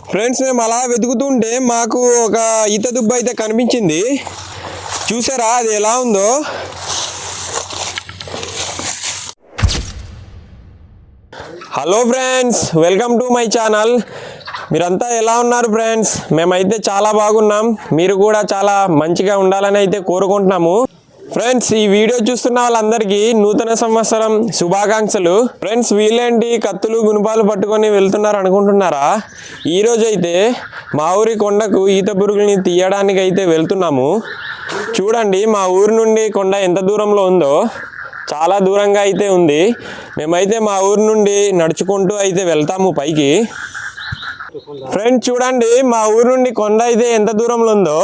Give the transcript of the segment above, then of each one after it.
Friends మేము అలా వెతుకుతుంటే మాకు ఒక ఈత దుబ్బ అయితే కనిపించింది. చూసారా అది ఎలా ఉందో? Hello friends, welcome to my channel. మీరంతా ఎలా ఉన్నారు ఫ్రెండ్స్? మేమైతే చాలా బాగున్నాం. మీరు కూడా చాలా మంచిగా ఉండాలని అయితే కోరుకుంటున్నాము. ఫ్రెండ్స్, ఈ వీడియో చూస్తున్న వాళ్ళందరికీ నూతన సంవత్సరం శుభాకాంక్షలు. ఫ్రెండ్స్, వీళ్ళేంటి కత్తులు గుణపాలు పట్టుకొని వెళ్తున్నారు అనుకుంటున్నారా? ఈరోజు అయితే మా ఊరి కొండకు ఈత పురుగుల్ని తీయడానికి అయితే వెళ్తున్నాము. చూడండి మా ఊరి నుండి కొండ ఎంత దూరంలో ఉందో. చాలా దూరంగా అయితే ఉంది. మేమైతే మా ఊరి నుండి నడుచుకుంటూ అయితే వెళ్తాము పైకి. ఫ్రెండ్స్ చూడండి మా ఊరి నుండి కొండ అయితే ఎంత దూరంలో ఉందో.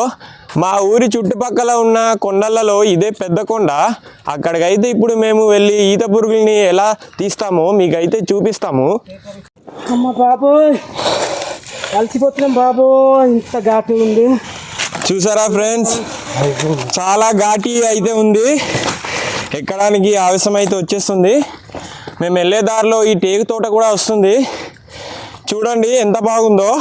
మా ఊరి చుట్టుపక్కల ఉన్న కొండలలో ఇదే పెద్ద కొండ. అక్కడికైతే ఇప్పుడు మేము వెళ్ళి ఈత పురుగుల్ని ఎలా తీస్తామో మీకైతే చూపిస్తాము. అమ్మ బాబు, కలిసిపోతున్నాం బాబు, ఇంత ఘాటి ఉంది. చూసారా ఫ్రెండ్స్, చాలా ఘాటి అయితే ఉంది. ఎక్కడానికి ఆవేశం అయితే వచ్చేస్తుంది. మేము వెళ్ళే దారిలో ఈ టేకు తోట కూడా వస్తుంది. చూడండి ఎంత బాగుందో.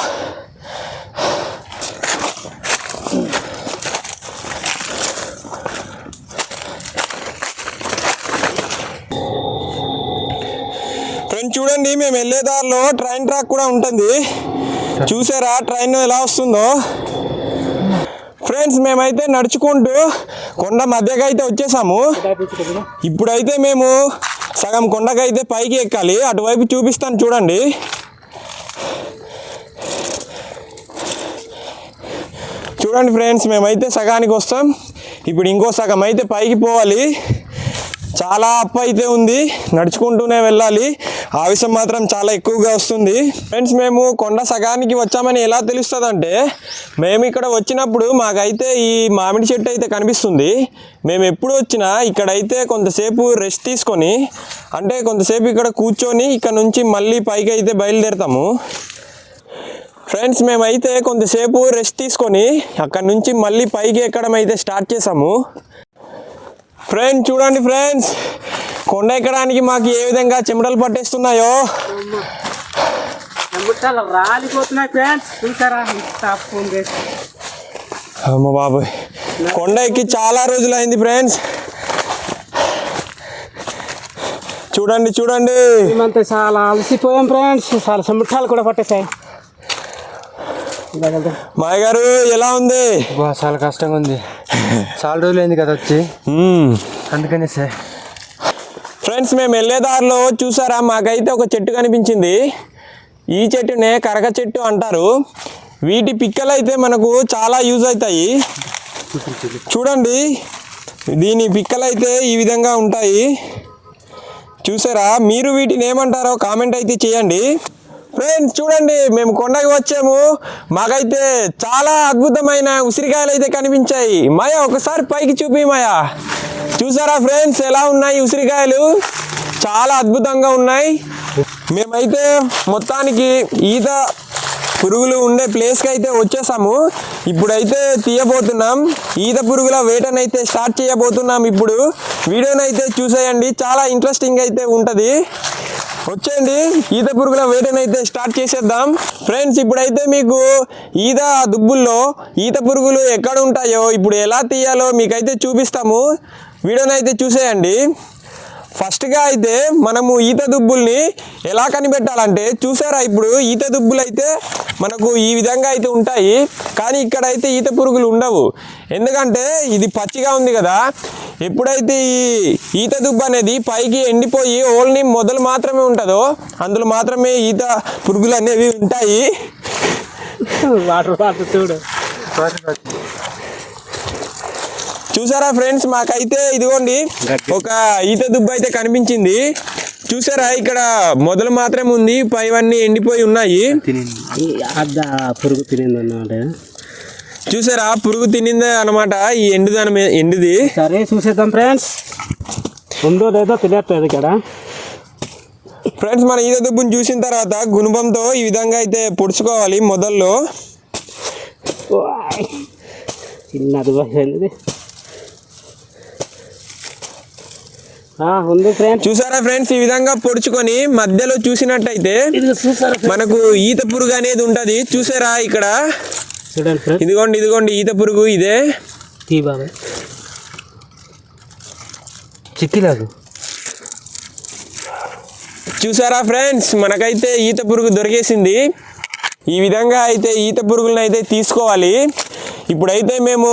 ఫ్రెండ్స్ చూడండి మేము వెళ్ళే దారిలో ట్రైన్ ట్రాక్ కూడా ఉంటుంది. చూసారా ట్రైన్ ఎలా వస్తుందో? ఫ్రెండ్స్ మేమైతే నడుచుకుంటూ కొండ మధ్యకి అయితే వచ్చేసాము. ఇప్పుడైతే మేము సగం కొండకైతే పైకి ఎక్కాలి. అటువైపు చూపిస్తాను చూడండి. చూడండి ఫ్రెండ్స్, మేమైతే సగానికి వస్తాం. ఇప్పుడు ఇంకో సగం అయితే పైకి పోవాలి. చాలా అప్ అయితే ఉంది, నడుచుకుంటూనే వెళ్ళాలి. ఆవేశం మాత్రం చాలా ఎక్కువగా వస్తుంది. ఫ్రెండ్స్ మేము కొండ సగానికి వచ్చామని ఎలా తెలుస్తుంది అంటే, మేము ఇక్కడ వచ్చినప్పుడు మాకైతే ఈ మామిడి చెట్టు అయితే కనిపిస్తుంది. మేము ఎప్పుడు వచ్చినా ఇక్కడైతే కొంతసేపు రెస్ట్ తీసుకొని, అంటే కొంతసేపు ఇక్కడ కూర్చొని ఇక్కడ నుంచి మళ్ళీ పైకి అయితే బయలుదేరుతాము. ఫ్రెండ్స్ మేమైతే కొంతసేపు రెస్ట్ తీసుకొని అక్కడ నుంచి మళ్ళీ పైకి ఎక్కడం అయితే స్టార్ట్ చేసాము. ఫ్రెండ్స్ చూడండి ఫ్రెండ్స్, కొండ ఎక్కడానికి మాకు ఏ విధంగా చెమటలు పట్టేస్తున్నాయో. అమ్మ బాబోయ్, కొండ ఎక్కి చాలా రోజులు అయింది ఫ్రెండ్స్. చూడండి చూడండి, మేమంతా చాలా అలసిపోయాం ఫ్రెండ్స్. చాలా చెమటలు కూడా పట్టేసాయి. మాయ గారు ఎలా ఉంది? చాలా కష్టంగా ఉంది. చాలా రోజులు అయింది కదా వచ్చి, అందుకనే సార్. ఫ్రెండ్స్ మేము వెళ్ళే దారిలో చూసారా మాకైతే ఒక చెట్టు కనిపించింది. ఈ చెట్టునే కరక చెట్టు అంటారు. వీటి పిక్కలు అయితే మనకు చాలా యూజ్ అవుతాయి. చూడండి దీని పిక్కలు అయితే ఈ విధంగా ఉంటాయి. చూసారా? మీరు వీటిని ఏమంటారో కామెంట్ అయితే చేయండి. ఫ్రెండ్స్ చూడండి మేము కొండకి వచ్చాము. మాకైతే చాలా అద్భుతమైన ఉసిరికాయలు అయితే కనిపించాయి. మాయా ఒకసారి పైకి చూపి మాయా. చూసారా ఫ్రెండ్స్ ఎలా ఉన్నాయి ఉసిరికాయలు? చాలా అద్భుతంగా ఉన్నాయి. మేమైతే మొత్తానికి ఈత పురుగులు ఉండే ప్లేస్కి అయితే వచ్చేసాము. ఇప్పుడైతే తీయబోతున్నాం. ఈత పురుగుల వేటనైతే స్టార్ట్ చేయబోతున్నాం. ఇప్పుడు వీడియోనైతే చూసేయండి, చాలా ఇంట్రెస్టింగ్ అయితే ఉంటుంది. వచ్చేయండి, ఈత పురుగుల వేటనైతే స్టార్ట్ చేసేద్దాం. ఫ్రెండ్స్ ఇప్పుడైతే మీకు ఈత దుబ్బుల్లో ఈత పురుగులు ఎక్కడ ఉంటాయో ఇప్పుడు ఎలా తీయాలో మీకైతే చూపిస్తాము. వీడియోనైతే చూసేయండి. ఫస్ట్గా అయితే మనము ఈత దుబ్బుల్ని ఎలా కనిపెట్టాలంటే, చూసారా ఇప్పుడు ఈత దుబ్బులు అయితే మనకు ఈ విధంగా అయితే ఉంటాయి. కానీ ఇక్కడైతే ఈత పురుగులు ఉండవు. ఎందుకంటే ఇది పచ్చిగా ఉంది కదా. ఎప్పుడైతే ఈ ఈత దుబ్బు అనేది పైకి ఎండిపోయి ఓన్లీ మొదలు మాత్రమే ఉంటుందో అందులో మాత్రమే ఈత పురుగులు అనేవి ఉంటాయి. చూసారా ఫ్రెండ్స్, మాకైతే ఇదిగోండి ఒక ఈత దుబ్బు అయితే కనిపించింది. చూసారా ఇక్కడ మొదలు మాత్రమే ఉంది, పైవన్నీ ఎండిపోయి ఉన్నాయి. పురుగు తినిందన్నమాట. చూసారా పురుగు తినిందే అనమాట ఈ ఎండుది. సరే చూసేద్దాం ఫ్రెండ్స్, ఉందో లేదో తెలియట్లేదు ఇక్కడ. ఫ్రెండ్స్ మన ఈత దుబ్బుని చూసిన తర్వాత గుణపంతో ఈ విధంగా అయితే పొడుచుకోవాలి మొదల్లో. చిన్నది ఉంది ఫ్రెండ్స్. చూసారా ఫ్రెండ్స్, ఈ విధంగా పొడుచుకొని మధ్యలో చూసినట్టయితే మనకు ఈత పురుగు అనేది ఉంటది. చూసారా ఇక్కడ చూడండి ఫ్రెండ్స్. ఇదిగోండి ఈత పురుగు ఇదే. తీ బాబాయ్ చిక్కిలాగు. చూసారా ఫ్రెండ్స్, మనకైతే ఈత పురుగు దొరికేసింది. ఈ విధంగా అయితే ఈత పురుగులను అయితే తీసుకోవాలి. ఇప్పుడైతే మేము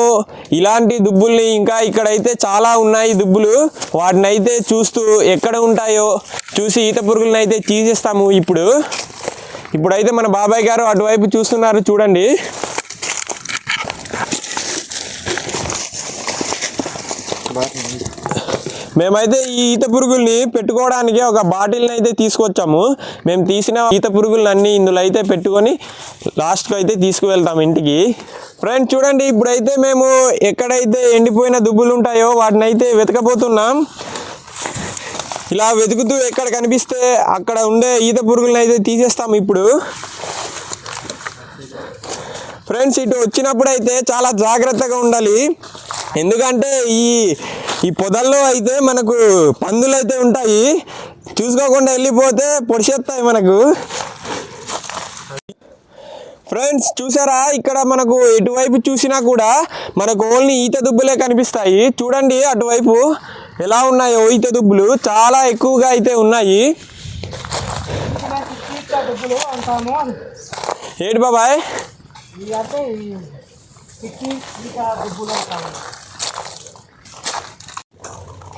ఇలాంటి దుబ్బుల్ని ఇంకా ఇక్కడైతే చాలా ఉన్నాయి దుబ్బులు, వాటిని అయితే చూస్తూ ఎక్కడ ఉంటాయో చూసి ఈత పురుగులను అయితే తీసేస్తాము. ఇప్పుడైతే మన బాబాయ్ గారు అటువైపు చూస్తున్నారు చూడండి. మేమైతే ఈ ఈత పురుగుల్ని పెట్టుకోవడానికి ఒక బాటిల్ని అయితే తీసుకొచ్చాము. మేము తీసిన ఈత పురుగులను అన్నీ ఇందులో అయితే పెట్టుకొని లాస్ట్కి అయితే తీసుకువెళ్తాం ఇంటికి. ఫ్రెండ్స్ చూడండి, ఇప్పుడైతే మేము ఎక్కడైతే ఎండిపోయిన దుబ్బులు ఉంటాయో వాటిని అయితే వెతకబోతున్నాం. ఇలా వెతుకుతూ ఎక్కడ కనిపిస్తే అక్కడ ఉండే ఈత పురుగులను అయితే తీసేస్తాం. ఇప్పుడు ఫ్రెండ్స్ ఇటు వచ్చినప్పుడు అయితే చాలా జాగ్రత్తగా ఉండాలి. ఎందుకంటే ఈ పొదల్లో అయితే మనకు పందులు అయితే ఉంటాయి. చూసుకోకుండా వెళ్ళిపోతే పొడిచేస్తాయి మనకు. ఫ్రెండ్స్ చూసారా, ఇక్కడ మనకు ఎటువైపు చూసినా కూడా మనకు ఓన్లీ ఈత దుబ్బులే కనిపిస్తాయి. చూడండి అటువైపు ఎలా ఉన్నాయో ఈత దుబ్బులు చాలా ఎక్కువగా అయితే ఉన్నాయి. ఏంటి బాబాయ్?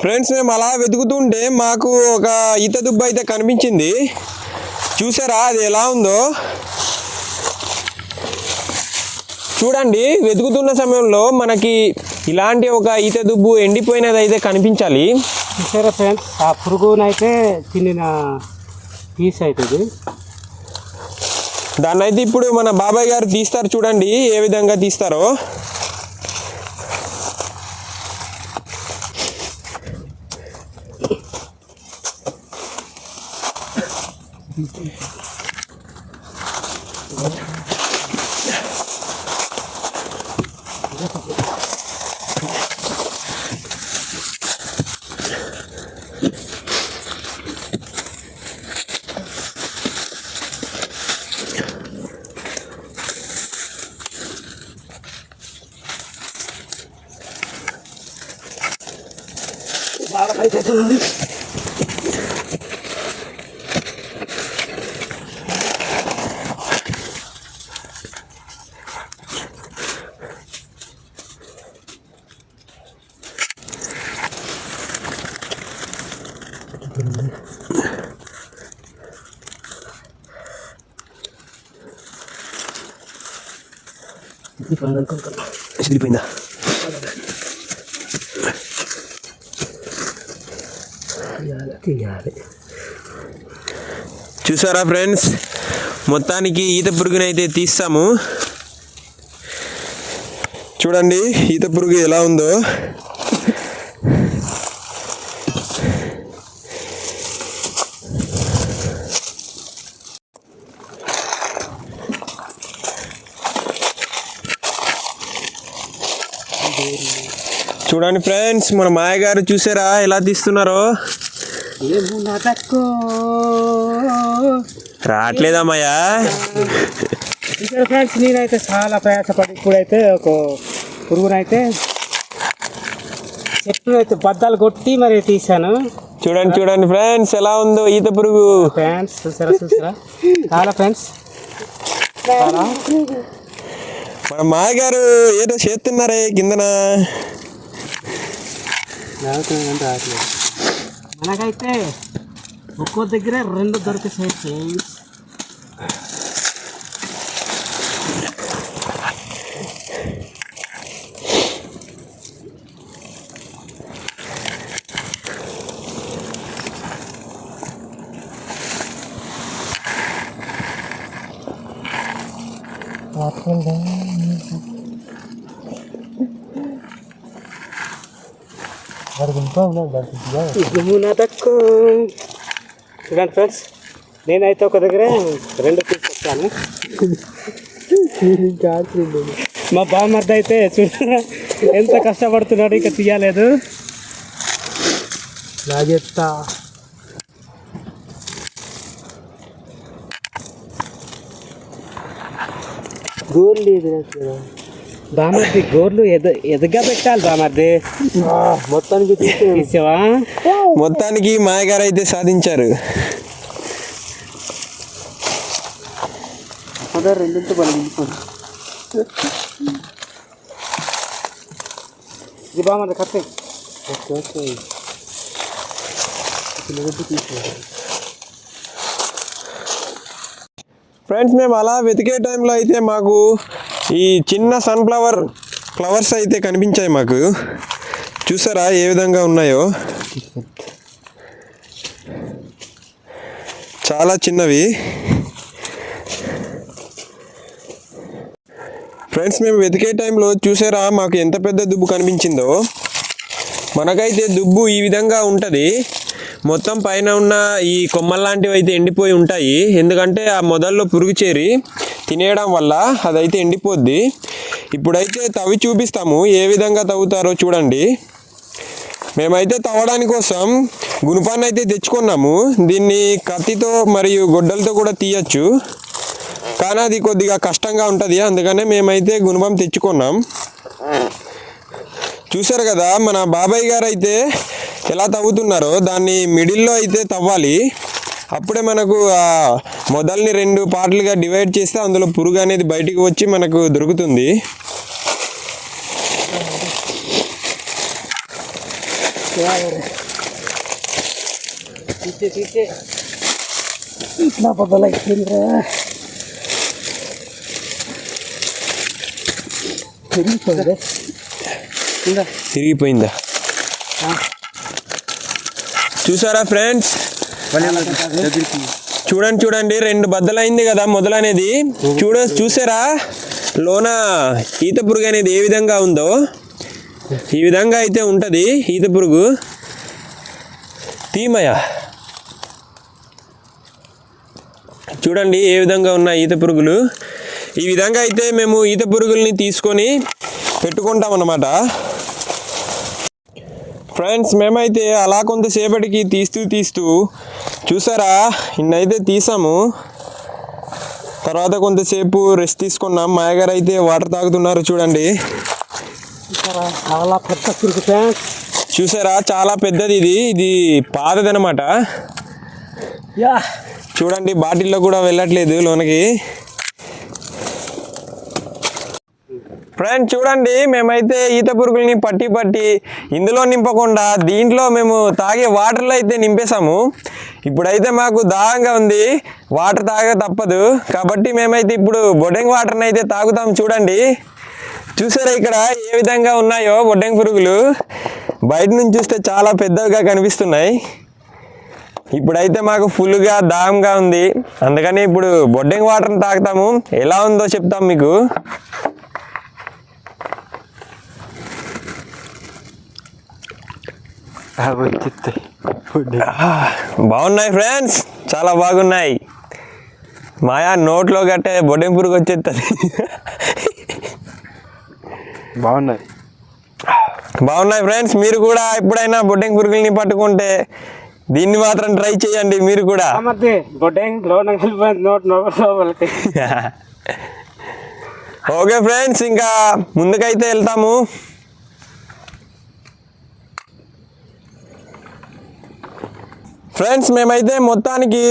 ఫ్రెండ్స్ మేము అలా వెతుకుతుంటే మాకు ఒక ఈత దుబ్బు అయితే కనిపించింది. చూసారా అది ఎలా ఉందో? చూడండి, వెతుకుతున్న సమయంలో మనకి ఇలాంటి ఒక ఈత దుబ్బు ఎండిపోయినది అయితే కనిపించాలి. చూసారా ఫ్రెండ్స్, ఆ పురుగునైతే తినిన పీస్ అవుతుంది. దాన్ని అయితే ఇప్పుడు మన బాబాయ్ గారు తీస్తారు. చూడండి ఏ విధంగా తీస్తారో. వెళ్ళిపోయిందా? చూసారా ఫ్రెండ్స్, మొత్తానికి ఈత పురుగుని అయితే తీస్తాము. చూడండి ఈత పురుగు ఎలా ఉందో. చూడండి ఫ్రెండ్స్, మన మాయ గారు చూసారా ఎలా తీస్తున్నారో? రావట్లేదా మాయా? ఫ్రెండ్స్ నేనైతే చాలా ప్రయాసపడి ఇప్పుడైతే ఒక పురుగునైతే చెట్లు అయితే బద్దాలు కొట్టి మరి తీసాను. చూడండి ఫ్రెండ్స్ ఎలా ఉందో ఈత పురుగు. ఫ్రెండ్స్ చూసారా చాలా ఫ్రెండ్స్. మన మాయ గారు ఏదో చేస్తున్నారే కిందన. మనకైతే ఒక్కో దగ్గర 2 దొరికేసాయి ఫ్రెండ్స్. చూడండి ఫ్రెండ్స్, నేనైతే ఒక దగ్గర 2 తీసుకొచ్చాను. మా బామ్మర్ది అయితే చూడ ఎంత కష్టపడుతున్నాడు, ఇంకా తీయలేదు. లాగెత్తా గోర్లు బామర్ది గోర్లు ఎదగా పెట్టాలి బామర్ది మొత్తానికి తీసావా మొత్తానికి మాయగారు అయితే సాధించారు. అదే రెండింటి పని ఇది బామర్ది కట్టే ఫ్రెండ్స్ మేము అలా వెతికే టైంలో అయితే మాకు ఈ చిన్న ఫ్లవర్స్ అయితే కనిపించాయి మాకు. చూసారా ఏ విధంగా ఉన్నాయో, చాలా చిన్నవి. ఫ్రెండ్స్ మేము వెతికే టైంలో చూసారా మాకు ఎంత పెద్ద దుబ్బు కనిపించిందో. మనకైతే దుబ్బు ఈ విధంగా ఉంటుంది. మొత్తం పైన ఉన్న ఈ కొమ్మల లాంటివి అయితే ఎండిపోయి ఉంటాయి. ఎందుకంటే ఆ మొదల్లో పురుగు చేరి తినేయడం వల్ల అదైతే ఎండిపోద్ది. ఇప్పుడైతే తవ్వి చూపిస్తాము ఏ విధంగా తవ్వుతారో చూడండి. మేమైతే తవ్వడానికి కోసం గుణపాన్ని అయితే తెచ్చుకున్నాము. దీన్ని కత్తితో మరియు గొడ్డలతో కూడా తీయచ్చు, కానీ అది కొద్దిగా కష్టంగా ఉంటుంది. అందుకనే మేమైతే గుణపం తెచ్చుకున్నాం. చూసారు కదా మన బాబాయ్ గారు అయితే ఎలా తవ్వుతున్నారో, దాన్ని మిడిల్లో అయితే తవ్వాలి. అప్పుడే మనకు ఆ మొదల్ని 2 పార్ట్లుగా డివైడ్ చేస్తే అందులో పురుగు అనేది బయటికి వచ్చి మనకు దొరుకుతుంది. ఇట్లా బదులైపోయిందిరా తిరిగిపోయిందా చూసారా ఫ్రెండ్స్? చూడండి 2 బద్దలైంది కదా మొదలనేది. చూసారా లోన ఈత పురుగు అనేది ఏ విధంగా ఉందో. ఈ విధంగా అయితే ఉంటుంది ఈత పురుగు. తీమయ చూడండి ఏ విధంగా ఉన్నాయి ఈత పురుగులు. ఈ విధంగా అయితే మేము ఈత పురుగుల్ని తీసుకొని పెట్టుకుంటాం అన్నమాట. ఫ్రెండ్స్ మేమైతే అలా కొంతసేపటికి తీస్తూ చూసారా ఇన్నైతే తీసాము. తర్వాత కొంతసేపు రెస్ట్ తీసుకున్నాం. మాయగారు అయితే వాటర్ తాగుతున్నారు చూడండి. చాలా పెద్ద పురుగు చూసారా చాలా పెద్దది. ఇది పాతదనమాట. చూడండి బాటిల్లో కూడా వెళ్ళట్లేదు లోనకి. ఫ్రెండ్స్ చూడండి మేమైతే ఈత పురుగుల్ని పట్టి ఇందులో నింపకుండా దీంట్లో మేము తాగే వాటర్లో అయితే నింపేసాము. ఇప్పుడైతే మాకు దాహంగా ఉంది, వాటర్ తాగ తప్పదు. కాబట్టి మేమైతే ఇప్పుడు బొడ్డెంగ్ వాటర్ని అయితే తాగుతాం. చూడండి చూసారా ఇక్కడ ఏ విధంగా ఉన్నాయో బొడ్డెంగ్ పురుగులు. బయట నుంచి చూస్తే చాలా పెద్దగా కనిపిస్తున్నాయి. ఇప్పుడైతే మాకు ఫుల్గా దాహంగా ఉంది, అందుకని ఇప్పుడు బొడ్డెంగ్ వాటర్ని తాగుతాము. ఎలా ఉందో చెప్తాం మీకు. బాగున్నాయి ఫ్రెండ్స్, చాలా బాగున్నాయి. మాయా నోట్లో గట్టే బొడ్డెం పురుగు వచ్చేస్తుంది. బాగున్నాయి ఫ్రెండ్స్. మీరు కూడా ఎప్పుడైనా బొడ్డెం పురుగుల్ని పట్టుకుంటే దీన్ని మాత్రం ట్రై చేయండి మీరు కూడా. ఓకే ఫ్రెండ్స్ ఇంకా ముందుకైతే వెళ్తాము. ఫ్రెండ్స్ మేమైతే మొత్తానికి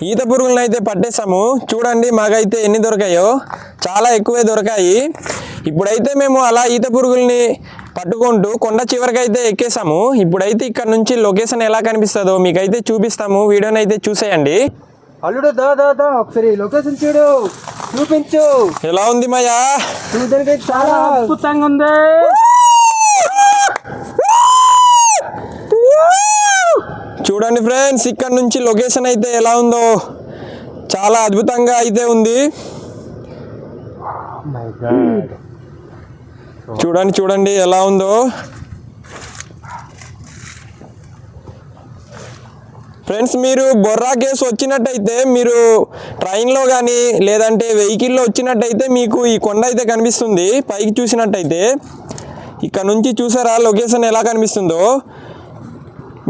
ఈత పురుగులను అయితే పట్టేసాము. చూడండి మాకైతే ఎన్ని దొరికాయో, చాలా ఎక్కువే దొరికాయి. ఇప్పుడైతే మేము అలా ఈత పురుగుల్ని పట్టుకుంటూ కొండ చివరికైతే ఎక్కేసాము. ఇప్పుడైతే ఇక్కడ నుంచి లొకేషన్ ఎలా కనిపిస్తుందో మీకైతే చూపిస్తాము. వీడియోని అయితే చూసేయండి. అల్లుడు దా ఒకసారి లొకేషన్ చూపించు. ఎలా ఉంది మాయా? చూడడానికి చాలా అద్భుతంగా ఉంది. చూడండి ఫ్రెండ్స్ ఇక్కడ నుంచి లొకేషన్ అయితే ఎలా ఉందో, చాలా అద్భుతంగా అయితే ఉంది. చూడండి ఎలా ఉందో. ఫ్రెండ్స్ మీరు బొర్రా కేసు వచ్చినట్టయితే, మీరు ట్రైన్లో కానీ లేదంటే వెహికల్లో వచ్చినట్టయితే మీకు ఈ కొండ అయితే కనిపిస్తుంది. పైకి చూసినట్టయితే ఇక్కడ నుంచి చూసారా లొకేషన్ ఎలా కనిపిస్తుందో.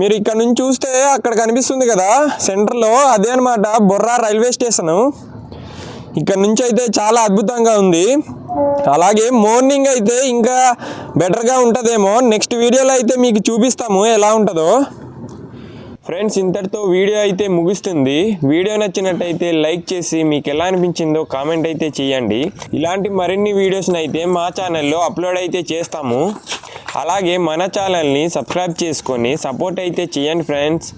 మీరు ఇక్కడ నుంచి చూస్తే అక్కడ కనిపిస్తుంది కదా సెంటర్లో, అదే అనమాట బొర్రా రైల్వే స్టేషను. ఇక్కడ నుంచి అయితే చాలా అద్భుతంగా ఉంది. అలాగే మార్నింగ్ అయితే ఇంకా బెటర్గా ఉంటుందేమో. నెక్స్ట్ వీడియోలో అయితే మీకు చూపిస్తాము ఎలా ఉంటుందో. ఫ్రెండ్స్, ఇంతటితో వీడియో అయితే ముగుస్తుంది. వీడియో నచ్చినట్టయితే లైక్ చేసి మీకు ఎలా అనిపించిందో కామెంట్ అయితే చేయండి. ఇలాంటి మరిన్ని వీడియోస్ని అయితే మా ఛానల్లో అప్లోడ్ అయితే చేస్తాము. అలాగే మన ఛానల్ని సబ్స్క్రైబ్ చేసుకొని సపోర్ట్ అయితే చేయండి ఫ్రెండ్స్.